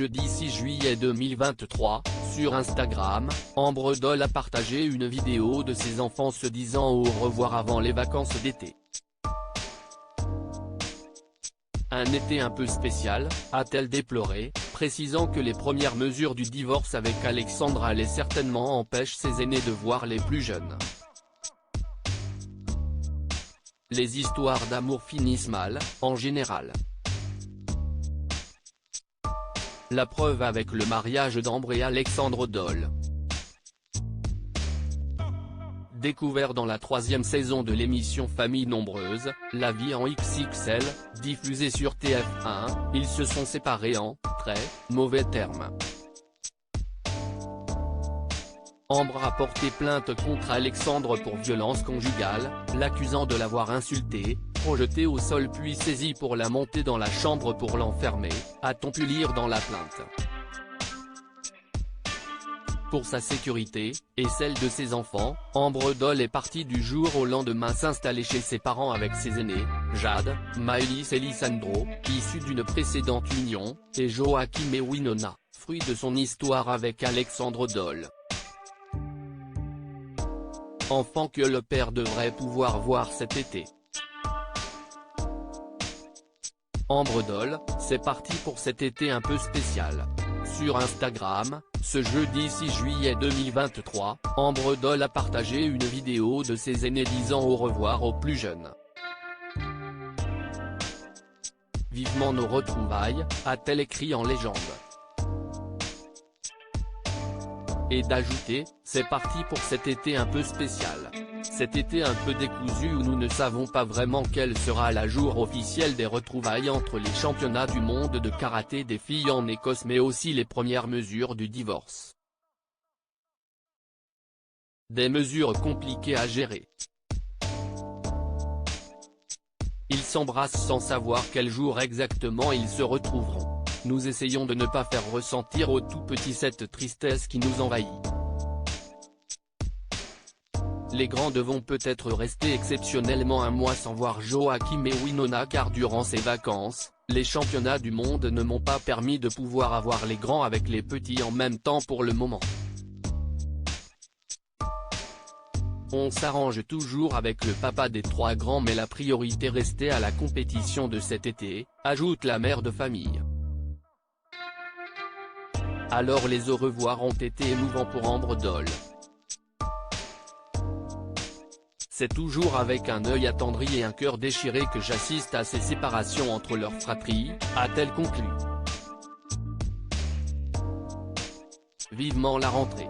jeudi 6 juillet 2023, sur Instagram, Ambre Doll a partagé une vidéo de ses enfants se disant au revoir avant les vacances d'été. Un été un peu spécial, a-t-elle déploré, précisant que les premières mesures du divorce avec Alexandre allaient certainement empêcher ses aînés de voir les plus jeunes. Les histoires d'amour finissent mal, en général. La preuve avec le mariage d'Ambre et Alexandre Doll. Découvert dans la 3e saison de l'émission Famille Nombreuse, La vie en XXL, diffusée sur TF1, ils se sont séparés en très mauvais termes. Ambre a porté plainte contre Alexandre pour violence conjugale, l'accusant de l'avoir insulté, projeté au sol puis saisi pour la monter dans la chambre pour l'enfermer, a-t-on pu lire dans la plainte. Pour sa sécurité, et celle de ses enfants, Ambre Doll est partie du jour au lendemain s'installer chez ses parents avec ses aînés, Jade, Maëlys et Lisandro, issus d'une précédente union, et Joachim et Winona, fruit de son histoire avec Alexandre Doll. Enfant que le père devrait pouvoir voir cet été. Ambre Doll, c'est parti pour cet été un peu spécial. Sur Instagram, ce jeudi 6 juillet 2023, Ambre Doll a partagé une vidéo de ses aînés disant au revoir aux plus jeunes. Vivement nos retrouvailles, a-t-elle écrit en légende. Et d'ajouter, c'est parti pour cet été un peu spécial. Cet été un peu décousu où nous ne savons pas vraiment quel sera la jour officiel des retrouvailles entre les championnats du monde de karaté des filles en Écosse mais aussi les premières mesures du divorce. Des mesures compliquées à gérer. Ils s'embrassent sans savoir quel jour exactement ils se retrouveront. Nous essayons de ne pas faire ressentir au tout petit cette tristesse qui nous envahit. Les grands devront peut-être rester exceptionnellement un mois sans voir Joachim et Winona car durant ces vacances, les championnats du monde ne m'ont pas permis de pouvoir avoir les grands avec les petits en même temps pour le moment. On s'arrange toujours avec le papa des 3 grands mais la priorité restait à la compétition de cet été, ajoute la mère de famille. Alors les au revoir ont été émouvants pour Ambre Doll. C'est toujours avec un œil attendri et un cœur déchiré que j'assiste à ces séparations entre leurs fratries, a-t-elle conclu. Vivement la rentrée.